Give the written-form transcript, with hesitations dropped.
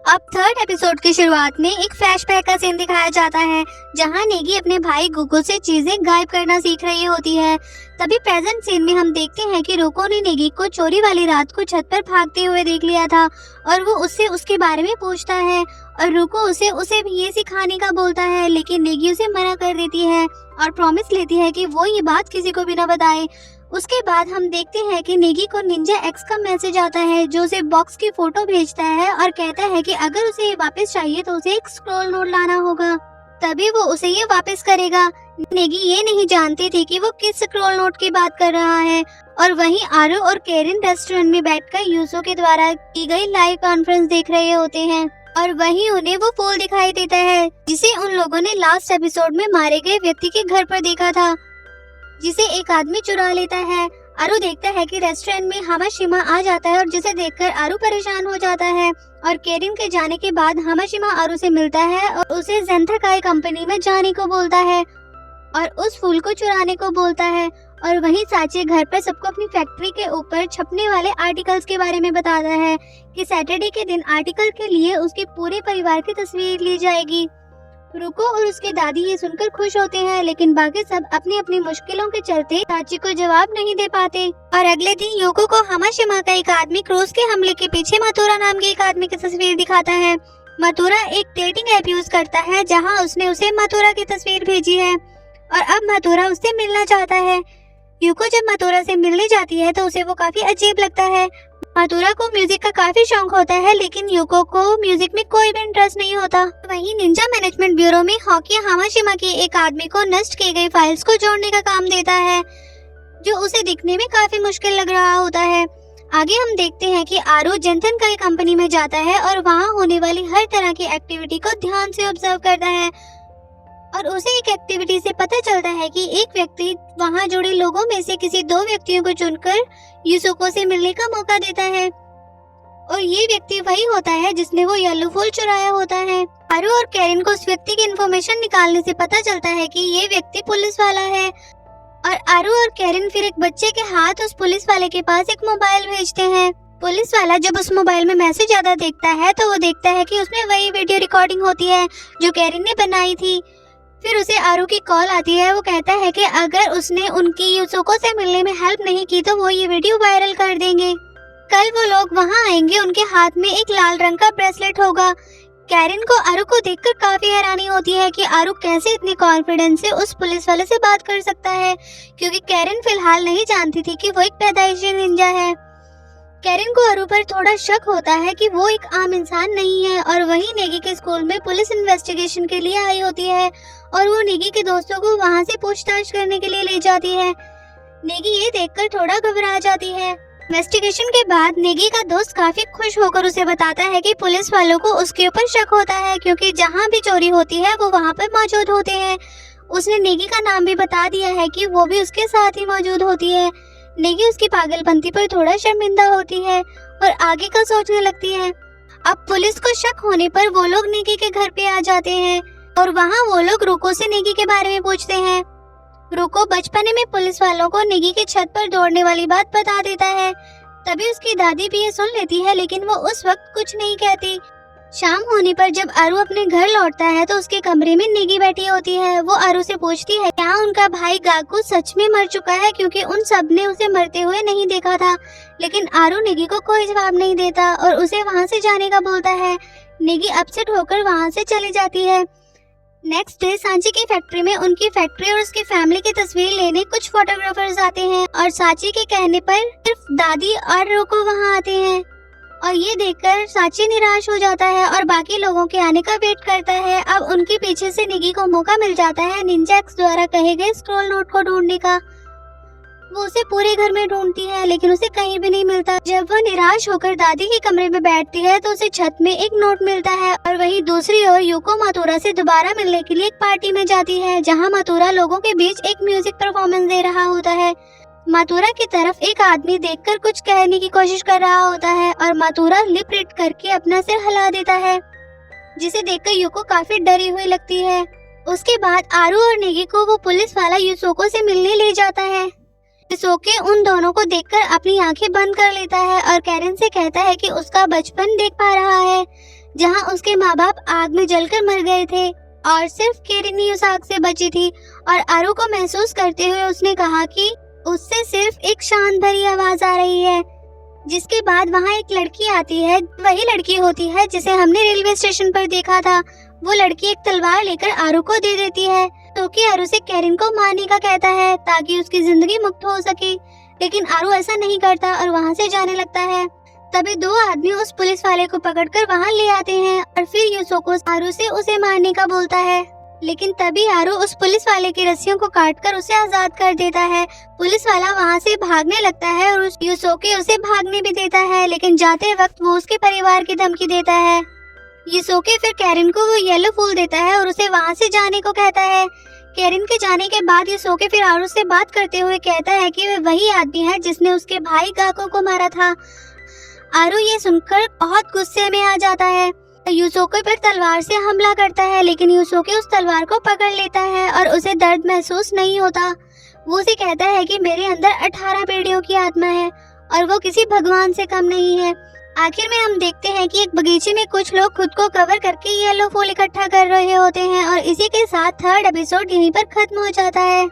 अब third episode की शुरुआत में एक फ्लैशबैक का सीन दिखाया जाता है जहां नेगी अपने भाई गुगो से चीजें गायब करना सीख रही होती है। तभी प्रेजेंट सीन में हम देखते हैं कि रुको ने नेगी को चोरी वाली रात को छत पर भागते हुए देख लिया था और वो उससे उसके बारे में पूछता है और रुको उसे भी ये सिखाने का बोलता है, लेकिन नेगी उसे मना कर देती है और प्रॉमिस लेती है कि वो ये बात किसी को भी ना बताए। उसके बाद हम देखते हैं कि नेगी को निंजा एक्स का मैसेज आता है जो उसे बॉक्स की फोटो भेजता है और कहता है कि अगर उसे ये वापस चाहिए तो उसे एक स्क्रॉल नोट लाना होगा, तभी वो उसे ये वापस करेगा। नेगी ये नहीं जानती थी कि वो किस स्क्रॉल नोट की बात कर रहा है। और वहीं आरू और केरिन रेस्टोरेंट में बैठकर यूसो के द्वारा की गई लाइव कॉन्फ्रेंस देख रहे होते हैं और वहीं उन्हें वो फूल दिखाई देता है जिसे उन लोगों ने लास्ट एपिसोड में मारे गए व्यक्ति के घर पर देखा था, जिसे एक आदमी चुरा लेता है। आरू देखता है कि रेस्टोरेंट में हामाशिमा आ जाता है और जिसे देखकर आरू परेशान हो जाता है और केरिन के जाने के बाद हामाशिमा आरू से मिलता है और उसे ज़ेंथाकाई कंपनी में जाने को बोलता है और उस फूल को चुराने को बोलता है। और वहीं साची घर पर सबको अपनी फैक्ट्री के ऊपर छपने वाले आर्टिकल्स के बारे में बताता है कि सैटरडे के दिन आर्टिकल के लिए उसके पूरे परिवार की तस्वीर ली जाएगी। रुको और उसके दादी ये सुनकर खुश होते हैं, लेकिन बाकी सब अपनी अपनी मुश्किलों के चलते साची को जवाब नहीं दे पाते। और अगले दिन योको को हामाशिमा का एक आदमी क्रूज के हमले के पीछे मथुरा नाम के एक आदमी की तस्वीर दिखाता है। मथुरा एक डेटिंग ऐप यूज करता है जहां उसने उसे मथुरा की तस्वीर भेजी है और अब मथुरा उससे मिलना चाहता है। युको जब मथुरा से मिलने जाती है तो उसे वो काफी अजीब लगता है। मथुरा को म्यूजिक का काफी शौक होता है, लेकिन युको को म्यूजिक में कोई भी इंटरेस्ट नहीं होता। वहीं निंजा मैनेजमेंट ब्यूरो में हॉकी हामाशिमा के एक आदमी को नष्ट की गई फाइल्स को जोड़ने का काम देता है, जो उसे दिखने में काफी मुश्किल लग रहा होता है। आगे हम देखते हैं कि आरू ज़ेंथाकाई कंपनी में जाता है और वहाँ होने वाली हर तरह की एक्टिविटी को ध्यान से ऑब्जर्व करता है और उसे एक एक्टिविटी से पता चलता है कि एक व्यक्ति वहां जुड़े लोगों में से किसी दो व्यक्तियों को चुनकर यूसुको से मिलने का मौका देता है और ये व्यक्ति वही होता है जिसने वो येलो फूल चुराया होता है। आरू और केरिन को उस व्यक्ति की इन्फॉर्मेशन निकालने से पता चलता है कि ये व्यक्ति पुलिस वाला है और आरू और केरिन फिर एक बच्चे के हाथ उस पुलिस वाले के पास एक मोबाइल भेजते हैं। पुलिस वाला जब उस मोबाइल में मैसेज ज्यादा देखता है तो वो देखता है कि उसमें वही वीडियो रिकॉर्डिंग होती है जो केरिन ने बनाई थी। फिर उसे आरू की कॉल आती है। वो कहता है कि अगर उसने उनकी यूसुको से मिलने में हेल्प नहीं की तो वो ये वीडियो वायरल कर देंगे। कल वो लोग वहां आएंगे, उनके हाथ में एक लाल रंग का ब्रेसलेट होगा। कैरिन को आरू को देखकर काफी हैरानी होती है कि आरू कैसे इतनी कॉन्फिडेंस से उस पुलिस वाले से बात कर सकता है, क्योंकि कैरिन फिलहाल नहीं जानती थी कि वो एक पैदाइशी निंजा है। कैरिन को आरू पर थोड़ा शक होता है कि वो एक आम इंसान नहीं है और वहीं नेगी के स्कूल में पुलिस इन्वेस्टिगेशन के लिए आई होती है और वो नेगी के दोस्तों को वहां से पूछताछ करने के लिए ले जाती है। नेगी ये देखकर थोड़ा घबरा जाती है। इन्वेस्टिगेशन के बाद नेगी का दोस्त काफी खुश होकर उसे बताता है कि पुलिस वालों को उसके ऊपर शक होता है, क्योंकि जहाँ भी चोरी होती है वो वहाँ पर मौजूद होते हैं। उसने नेगी का नाम भी बता दिया है कि वो भी उसके साथ ही मौजूद होती है। नेगी उसकी पागलपंती पर थोड़ा शर्मिंदा होती है और आगे का सोचने लगती है। अब पुलिस को शक होने पर वो लोग नेगी के घर पे आ जाते हैं और वहाँ वो लोग रुको से नेगी के बारे में पूछते हैं। रुको बचपने में पुलिस वालों को नेगी के छत पर दौड़ने वाली बात बता देता है। तभी उसकी दादी भी ये सुन लेती है, लेकिन वो उस वक्त कुछ नहीं कहती। शाम होने पर जब आरू अपने घर लौटता है तो उसके कमरे में नेगी बैठी होती है। वो आरू से पूछती है क्या उनका भाई गाकू सच में मर चुका है, क्योंकि उन सब ने उसे मरते हुए नहीं देखा था। लेकिन आरू नेगी को कोई जवाब नहीं देता और उसे वहां से जाने का बोलता है। नेगी अपसेट होकर वहां से चली जाती है। नेक्स्ट डे सांची की फैक्ट्री में उनकी फैक्ट्री और उसकी फैमिली की तस्वीर लेने कुछ फोटोग्राफर्स आते हैं और साची के कहने पर सिर्फ दादी और रुको वहां आते हैं और ये देखकर साची निराश हो जाता है और बाकी लोगों के आने का वेट करता है। अब उनके पीछे से नेगी को मौका मिल जाता है निंजा एक्स द्वारा कहे गए स्क्रॉल नोट को ढूंढने का। वो उसे पूरे घर में ढूंढती है, लेकिन उसे कहीं भी नहीं मिलता। जब वो निराश होकर दादी के कमरे में बैठती है तो उसे छत में एक नोट मिलता है और वहीं दूसरी ओर युको मथुरा से दोबारा मिलने के लिए एक पार्टी में जाती है, जहाँ मथुरा लोगों के बीच एक म्यूजिक परफॉर्मेंस दे रहा होता है। मथुरा की तरफ एक आदमी देखकर कुछ कहने की कोशिश कर रहा होता है और मथुरा लिप रीड करके अपना सिर हिला देता है, जिसे देखकर युको काफी डरी हुई लगती है। उसके बाद आरू और नेगी को वो पुलिस वाला यूसुको से मिलने ले जाता है। यूसुके उन दोनों को देखकर अपनी आंखें बंद कर लेता है और कैरिन से कहता है कि उसका बचपन देख पा रहा है। जहां उसके माँ बाप आग में जलकर मर गए थे और सिर्फ केरिन ही उस आग से बची थी। और आरू को महसूस करते हुए उसने कहा कि उससे सिर्फ एक शांत भरी आवाज आ रही है। जिसके बाद वहाँ एक लड़की आती है, वही लड़की होती है जिसे हमने रेलवे स्टेशन पर देखा था। वो लड़की एक तलवार लेकर आरू को दे देती है, तो कि आरू से केरिन को मारने का कहता है ताकि उसकी जिंदगी मुक्त हो सके। लेकिन आरू ऐसा नहीं करता और वहाँ से जाने लगता है। तभी दो आदमी उस पुलिस वाले को पकड़कर वहाँ ले आते हैं और फिर यूसोको आरू से उसे मारने का बोलता है। लेकिन तभी आरू उस पुलिस वाले की रस्सियों को काटकर उसे आजाद कर देता है। पुलिस वाला वहाँ से भागने लगता है और यूसोके उसे भागने भी देता है, लेकिन जाते वक्त वो उसके परिवार की धमकी देता है। यूसोके फिर केरिन को वो येलो फूल देता है और उसे वहाँ से जाने को कहता है। केरिन के जाने के बाद यूसोके फिर आरू से बात करते हुए कहता है कि वह वही आदमी है जिसने उसके भाई गाको को मारा था। आरू ये सुनकर बहुत गुस्से में आ जाता है। यूसोके पर तलवार से हमला करता है, लेकिन यूसोके उस तलवार को पकड़ लेता है और उसे दर्द महसूस नहीं होता। वो उसे कहता है कि मेरे अंदर 18 पीढ़ियों की आत्मा है और वो किसी भगवान से कम नहीं है। आखिर में हम देखते हैं कि एक बगीचे में कुछ लोग खुद को कवर करके येलो फूल इकट्ठा कर रहे होते हैं और इसी के साथ 3rd एपिसोड यहीं पर खत्म हो जाता है।